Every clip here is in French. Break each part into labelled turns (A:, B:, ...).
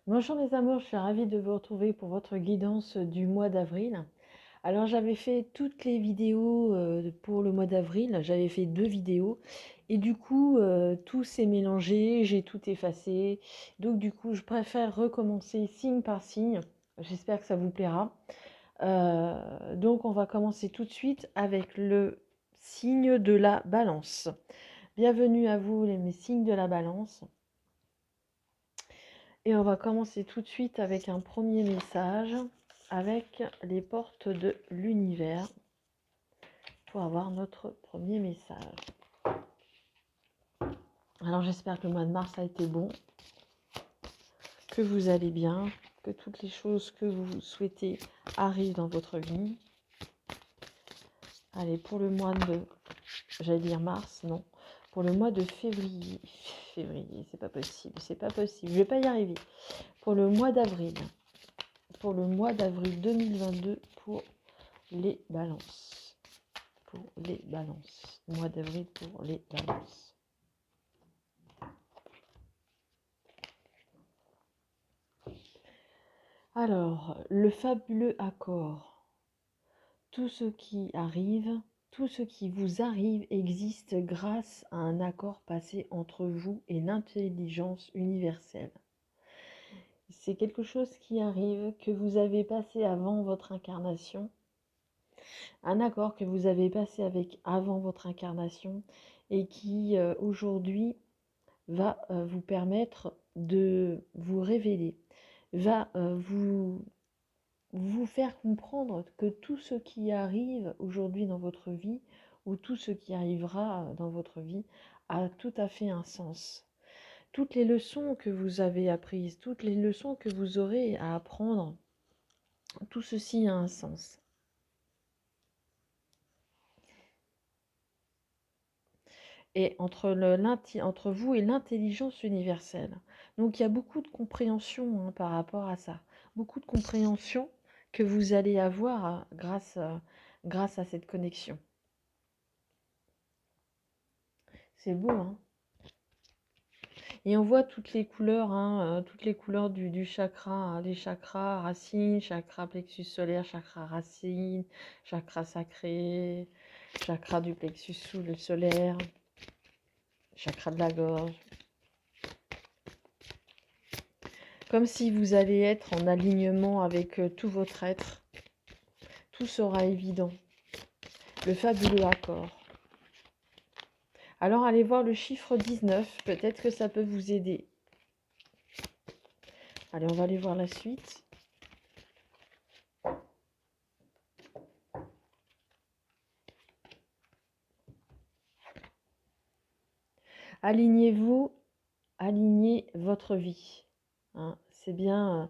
A: Bonjour mes amours, je suis ravie de vous retrouver pour votre guidance du mois d'avril. Alors j'avais fait toutes les vidéos pour le mois d'avril, j'avais fait 2 vidéos et du coup tout s'est mélangé, j'ai tout effacé. Donc du coup je préfère recommencer signe par signe, j'espère que ça vous plaira. Donc on va commencer tout de suite avec le signe de la balance. Bienvenue à vous mes signes de la balance. Et on va commencer tout de suite avec un premier message avec les portes de l'univers pour avoir notre premier message. Alors j'espère que le mois de mars a été bon, que vous allez bien, que toutes les choses que vous souhaitez arrivent dans votre vie. Allez, pour le mois de, j'allais dire mars, non, pour le mois de février, c'est pas possible, je vais pas y arriver. Pour le mois d'avril 2022 pour les balances. Mois d'avril pour les balances. Alors, le fabuleux accord. Tout ce qui arrive, tout ce qui vous arrive existe grâce à un accord passé entre vous et l'intelligence universelle. C'est quelque chose qui arrive, que vous avez passé avant votre incarnation, un accord que vous avez passé avec avant votre incarnation et qui aujourd'hui va vous permettre de vous révéler, va vous faire comprendre que tout ce qui arrive aujourd'hui dans votre vie ou tout ce qui arrivera dans votre vie a tout à fait un sens. Toutes les leçons que vous avez apprises, toutes les leçons que vous aurez à apprendre, tout ceci a un sens. Et entre vous et l'intelligence universelle. Donc il y a beaucoup de compréhension par rapport à ça. Beaucoup de compréhension que vous allez avoir grâce à cette connexion. C'est beau, hein? Et on voit toutes les couleurs du chakra, hein, les chakras racines, chakra plexus solaire, chakra racine, chakra sacré, chakra du plexus solaire, chakra de la gorge. Comme si vous allez être en alignement avec tout votre être. Tout sera évident. Le fabuleux accord. Alors allez voir le chiffre 19, peut-être que ça peut vous aider. Allez, on va aller voir la suite. Alignez-vous, alignez votre vie. Hein, c'est bien,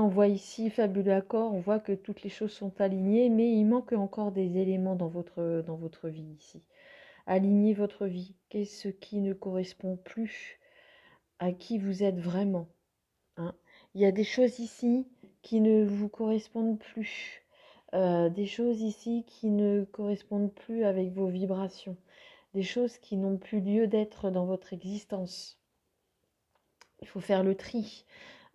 A: on voit ici fabuleux accord, on voit que toutes les choses sont alignées, mais il manque encore des éléments dans votre vie ici. Alignez votre vie. Qu'est-ce qui ne correspond plus à qui vous êtes vraiment? Hein. Il y a des choses ici qui ne vous correspondent plus. Des choses ici qui ne correspondent plus avec vos vibrations. Des choses qui n'ont plus lieu d'être dans votre existence. Il faut faire le tri.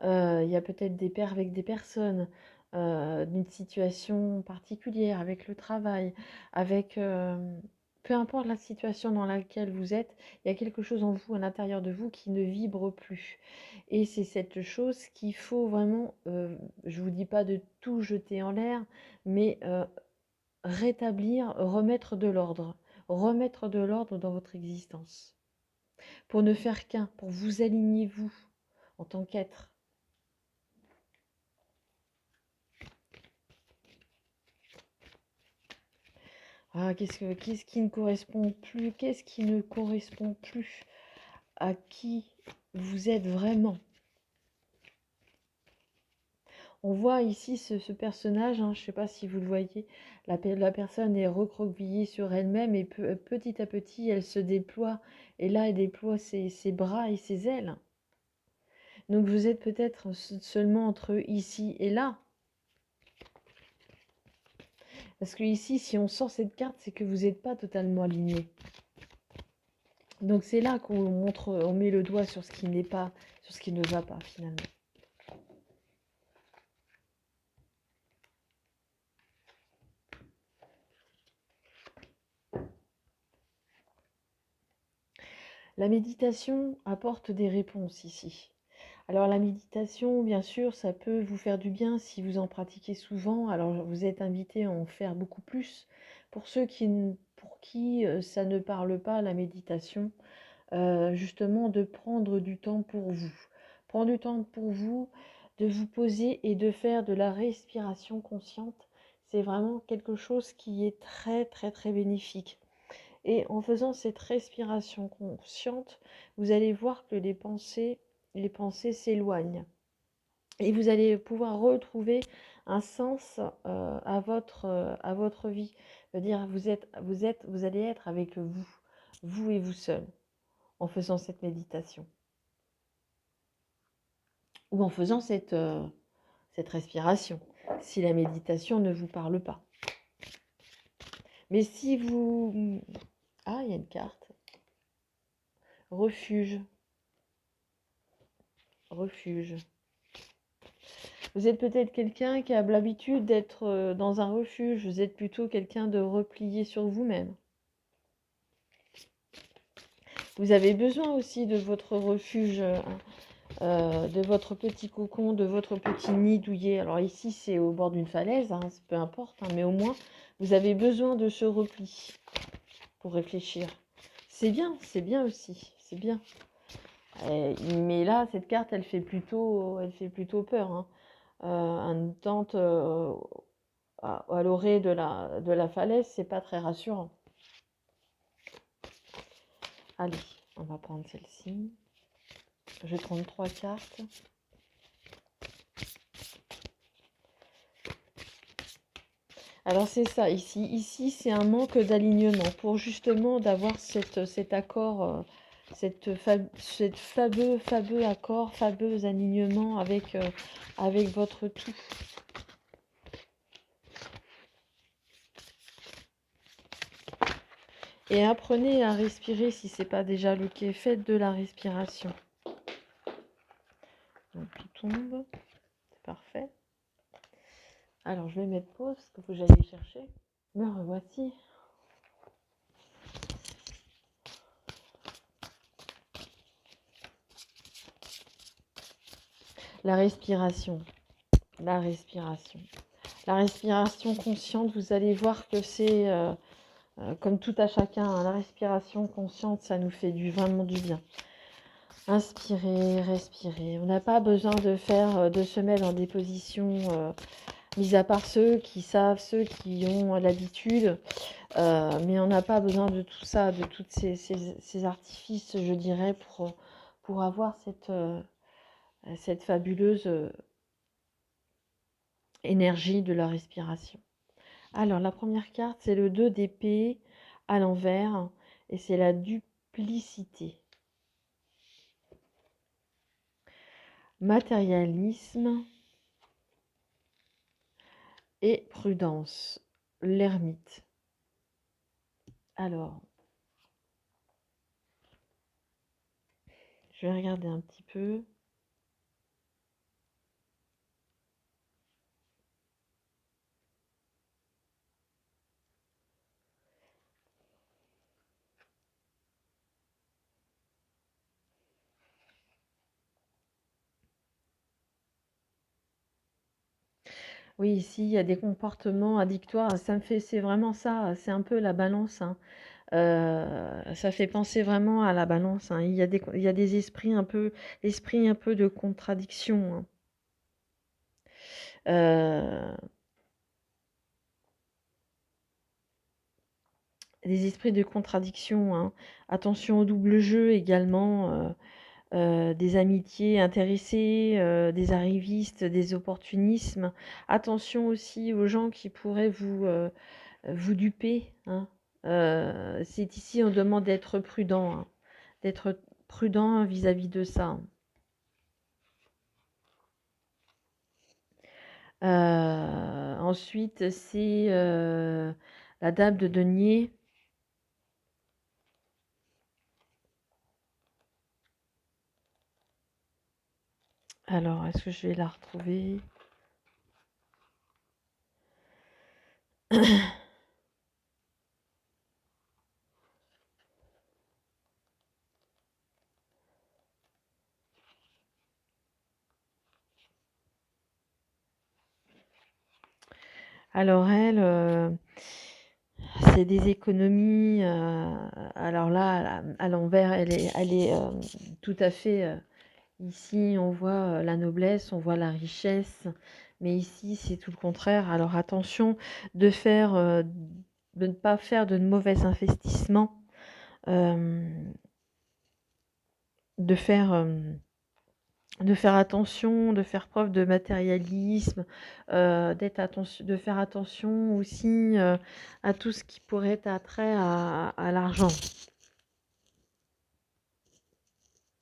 A: Il y a peut-être des pairs avec des personnes, d'une situation particulière, avec le travail, avec... peu importe la situation dans laquelle vous êtes, il y a quelque chose en vous, à l'intérieur de vous, qui ne vibre plus. Et c'est cette chose qu'il faut vraiment, je ne vous dis pas de tout jeter en l'air, mais rétablir, remettre de l'ordre. Remettre de l'ordre dans votre existence. Pour ne faire qu'un, pour vous aligner vous, en tant qu'être. Ah, qu'est-ce qui ne correspond plus? Qu'est-ce qui ne correspond plus à qui vous êtes vraiment? On voit ici ce personnage, hein, je ne sais pas si vous le voyez, la personne est recroquevillée sur elle-même et petit à petit, elle se déploie. Et là, elle déploie ses bras et ses ailes. Donc vous êtes peut-être seulement entre ici et là. Parce que ici, si on sort cette carte, c'est que vous n'êtes pas totalement aligné. Donc c'est là qu'on montre, on met le doigt sur ce qui n'est pas, sur ce qui ne va pas finalement. La méditation apporte des réponses ici. Alors la méditation, bien sûr, ça peut vous faire du bien si vous en pratiquez souvent. Alors vous êtes invité à en faire beaucoup plus. Pour ceux pour qui ça ne parle pas, la méditation, justement de prendre du temps pour vous. Prendre du temps pour vous, de vous poser et de faire de la respiration consciente. C'est vraiment quelque chose qui est très très très bénéfique. Et en faisant cette respiration consciente, vous allez voir que les pensées s'éloignent. Et vous allez pouvoir retrouver un sens à votre vie. C'est-à-dire, vous allez être avec vous, vous et vous seul, en faisant cette méditation. Ou en faisant cette respiration, si la méditation ne vous parle pas. Mais si vous... Ah, il y a une carte. Refuge. Refuge. Vous êtes peut-être quelqu'un qui a l'habitude d'être dans un refuge. Vous êtes plutôt quelqu'un de replié sur vous-même. Vous avez besoin aussi de votre refuge, de votre petit cocon, de votre petit nid douillet. Alors ici, c'est au bord d'une falaise, hein, peu importe, hein, mais au moins, vous avez besoin de ce repli pour réfléchir. C'est bien aussi, c'est bien. Mais là, cette carte, elle fait plutôt peur. Hein. Une tente à l'orée de la falaise, c'est pas très rassurant. Allez, on va prendre celle-ci. Je vais prendre 3 cartes. Alors c'est ça ici. Ici, c'est un manque d'alignement pour justement d'avoir cet accord, fameux accord, fameux alignement avec votre tout. Et apprenez à respirer si ce n'est pas déjà le cas. Faites de la respiration. Donc tout tombe. C'est parfait. Alors je vais mettre pause parce qu'il faut que j'aille chercher. Me revoici. La respiration. La respiration. La respiration consciente, vous allez voir que c'est comme tout à chacun, hein, la respiration consciente, ça nous fait vraiment du bien. Inspirer, respirer. On n'a pas besoin de se mettre dans des positions, mis à part ceux qui savent, ceux qui ont l'habitude, mais on n'a pas besoin de tout ça, de tous ces artifices, je dirais, pour avoir cette fabuleuse énergie de la respiration. Alors, la première carte, c'est le 2 d'épée à l'envers, et c'est la duplicité. Matérialisme et prudence. L'ermite. Alors, je vais regarder un petit peu. Oui, ici, il y a des comportements addictoires. C'est vraiment ça. C'est un peu la balance. Hein. Ça fait penser vraiment à la balance. Hein. Il y a des esprits un peu de contradiction. Hein. Des esprits de contradiction. Hein. Attention au double jeu également. Des amitiés intéressées, des arrivistes, des opportunismes. Attention aussi aux gens qui pourraient vous duper. Hein. C'est ici, on demande d'être prudent. Hein. D'être prudent vis-à-vis de ça. Ensuite, c'est la dame de denier. Alors, est-ce que je vais la retrouver? Alors elle, c'est des économies, alors là, à l'envers, elle est tout à fait, ici on voit, la noblesse, on voit la richesse, mais ici c'est tout le contraire. Alors attention de faire, de ne pas faire de mauvais investissements, de faire, de faire attention, de faire preuve de matérialisme, de faire attention aussi, à tout ce qui pourrait être attrait à l'argent.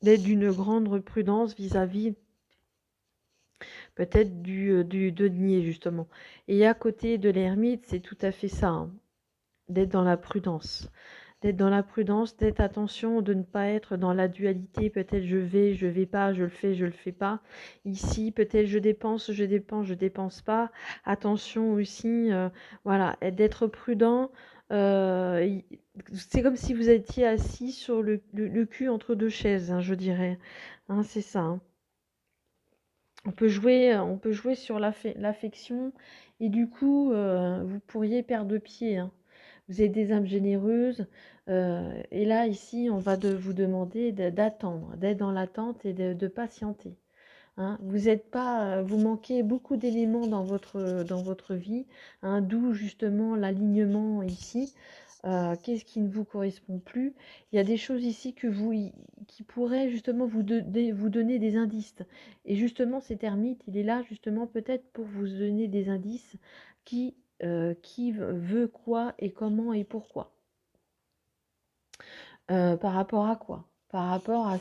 A: D'être d'une grande prudence vis-à-vis peut-être du denier justement. Et à côté de l'ermite, c'est tout à fait ça, hein, d'être dans la prudence. D'être dans la prudence, d'être attention, de ne pas être dans la dualité, peut-être je vais pas, je le fais pas. Ici, peut-être je dépense pas. Attention aussi, voilà, d'être prudent. C'est comme si vous étiez assis sur le cul entre deux chaises, hein, je dirais. Hein, c'est ça. Hein. On peut jouer sur l'affection et du coup, vous pourriez perdre pied. Hein. Vous êtes des âmes généreuses. Et là, ici, on va vous demander d'attendre, d'être dans l'attente et de patienter. Hein. Vous êtes pas, vous manquez beaucoup d'éléments dans votre vie, hein, d'où justement l'alignement ici. Qu'est-ce qui ne vous correspond plus? Il y a des choses ici qui pourraient justement vous donner des indices. Et justement, cet ermite, il est là justement peut-être pour vous donner des indices qui veut quoi et comment et pourquoi. Par rapport à quoi? Par rapport à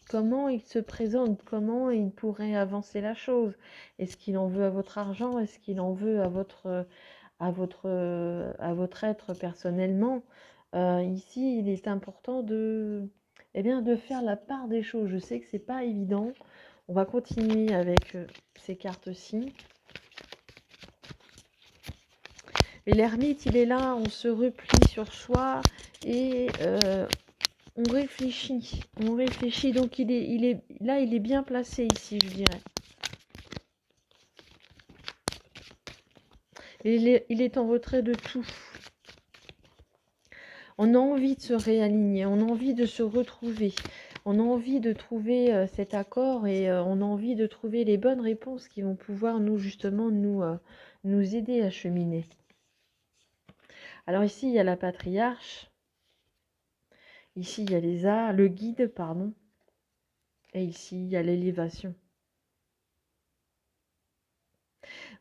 A: comment il se présente, comment il pourrait avancer la chose. Est-ce qu'il en veut à votre argent? Est-ce qu'il en veut à votre être personnellement? Ici, il est important eh bien, de faire la part des choses. Je sais que c'est pas évident. On va continuer avec ces cartes-ci. Et l'ermite, il est là, on se replie sur soi et on réfléchit. On réfléchit, donc il est bien placé ici, je dirais. Il est en retrait de tout. On a envie de se réaligner, on a envie de se retrouver, on a envie de trouver cet accord et on a envie de trouver les bonnes réponses qui vont pouvoir nous aider à cheminer. Alors ici, il y a la patriarche, ici, il y a le guide, pardon, et ici, il y a l'élévation.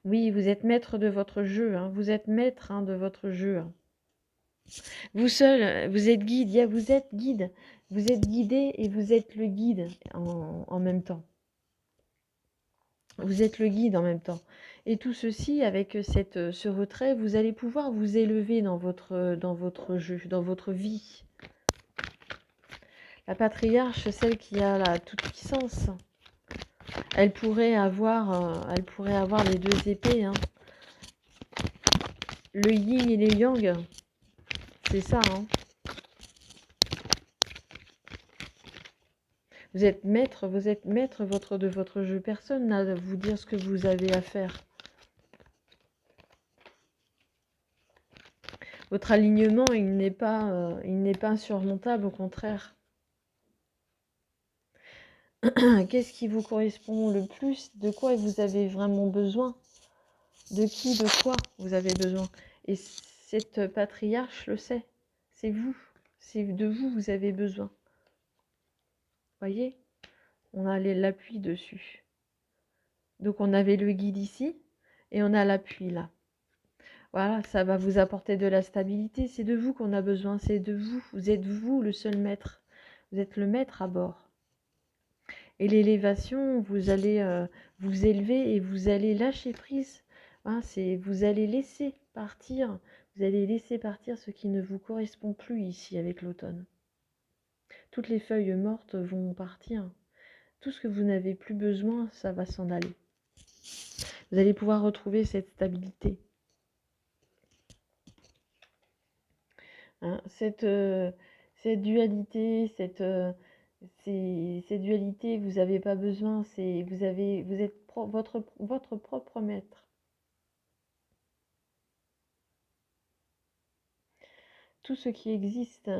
A: Oui, vous êtes maître de votre jeu, hein, vous êtes maître de votre jeu. Hein. Vous seul, vous êtes guide, vous êtes guide, vous êtes guidé et vous êtes le guide en même temps. Vous êtes le guide en même temps. Et tout ceci, avec ce retrait, vous allez pouvoir vous élever dans votre jeu, dans votre vie. La patriarche, celle qui a la toute-puissance, elle pourrait avoir les deux épées. Hein. Le yin et le yang, c'est ça. Hein. Vous êtes maître de votre jeu. Personne n'a à vous dire ce que vous avez à faire. Votre alignement, il n'est pas insurmontable, au contraire. Qu'est-ce qui vous correspond le plus? De quoi vous avez vraiment besoin? De qui, de quoi vous avez besoin? Et cette patriarche le sait. C'est vous. C'est de vous vous avez besoin. Voyez? On a l'appui dessus. Donc on avait le guide ici et on a l'appui là. Voilà, ça va vous apporter de la stabilité. C'est de vous qu'on a besoin. C'est de vous. Vous êtes vous le seul maître. Vous êtes le maître à bord. Et l'élévation, vous allez vous élever et vous allez lâcher prise. Hein, vous allez laisser partir. Vous allez laisser partir ce qui ne vous correspond plus ici avec l'automne. Toutes les feuilles mortes vont partir. Tout ce que vous n'avez plus besoin, ça va s'en aller. Vous allez pouvoir retrouver cette stabilité. Hein, cette dualité, ces dualités, vous n'avez pas besoin, vous êtes votre propre maître. tout ce qui existe,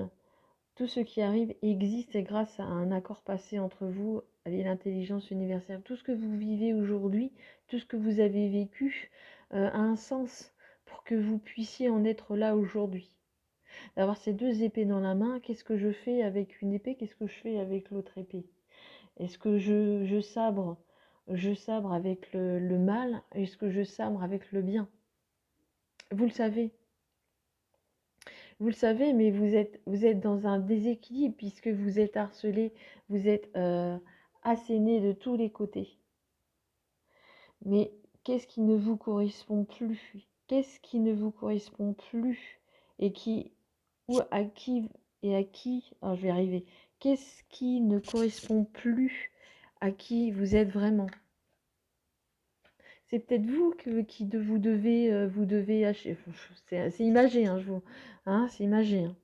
A: tout ce qui arrive existe grâce à un accord passé entre vous et l'intelligence universelle. Tout ce que vous vivez aujourd'hui, tout ce que vous avez vécu a un sens pour que vous puissiez en être là aujourd'hui. D'avoir ces deux épées dans la main, qu'est-ce que je fais avec une épée, qu'est-ce que je fais avec l'autre épée? Est-ce que je sabre avec le mal? Est-ce que je sabre avec le bien? Vous le savez. Vous le savez, mais vous êtes dans un déséquilibre puisque vous êtes harcelé, vous êtes asséné de tous les côtés. Mais qu'est-ce qui ne vous correspond plus? Qu'est-ce qui ne vous correspond plus? Et qui, ou à qui, et à qui, alors je vais arriver, qu'est-ce qui ne correspond plus à qui vous êtes vraiment? C'est peut-être vous vous devez acheter. C'est imagé, hein, c'est imagé. Hein.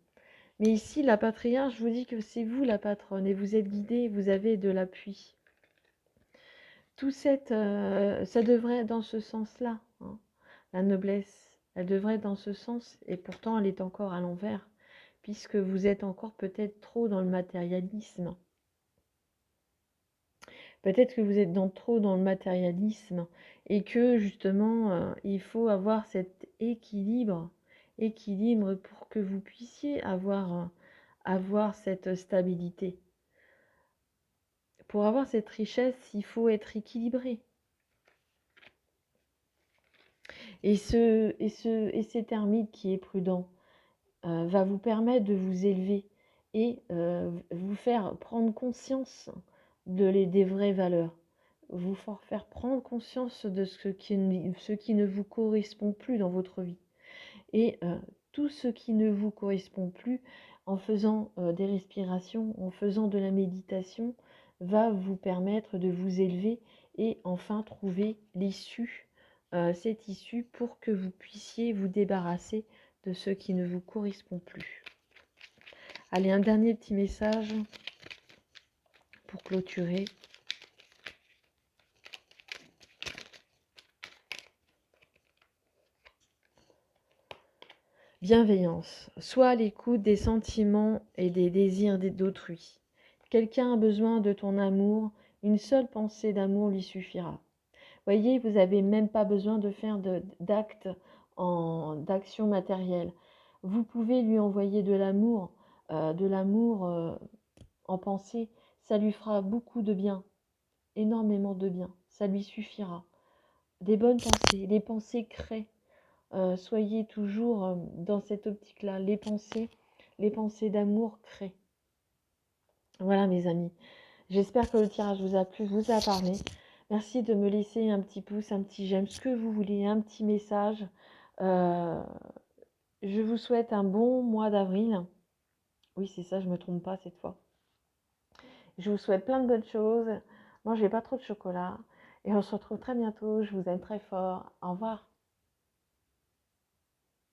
A: Mais ici, la patriarche, je vous dis que c'est vous la patronne et vous êtes guidée, vous avez de l'appui. Ça devrait être dans ce sens-là. Hein. La noblesse, elle devrait être dans ce sens et pourtant elle est encore à l'envers, puisque vous êtes encore peut-être trop dans le matérialisme. Peut-être que vous êtes trop dans le matérialisme et que justement, il faut avoir cet équilibre pour que vous puissiez avoir cette stabilité. Pour avoir cette richesse, il faut être équilibré. Et cet ermite qui est prudent va vous permettre de vous élever et vous faire prendre conscience des vraies valeurs. Vous faire prendre conscience de ce qui ne vous correspond plus dans votre vie. Et tout ce qui ne vous correspond plus, en faisant des respirations, en faisant de la méditation, va vous permettre de vous élever et enfin trouver l'issue, cette issue pour que vous puissiez vous débarrasser de ce qui ne vous correspond plus. Allez, un dernier petit message pour clôturer. Bienveillance. Sois à l'écoute des sentiments et des désirs d'autrui. Quelqu'un a besoin de ton amour, une seule pensée d'amour lui suffira. Voyez, vous n'avez même pas besoin de faire d'action matérielle. Vous pouvez lui envoyer de l'amour en pensée. Ça lui fera beaucoup de bien, énormément de bien. Ça lui suffira. Des bonnes pensées, les pensées créent. Soyez toujours dans cette optique-là. Les pensées d'amour créent. Voilà mes amis. J'espère que le tirage vous a plu, vous a parlé. Merci de me laisser un petit pouce, un petit j'aime, ce que vous voulez, un petit message. Je vous souhaite un bon mois d'avril. Oui, c'est ça, je ne me trompe pas cette fois. Je vous souhaite plein de bonnes choses. Mangez pas trop de chocolat. Et on se retrouve très bientôt. Je vous aime très fort. Au revoir.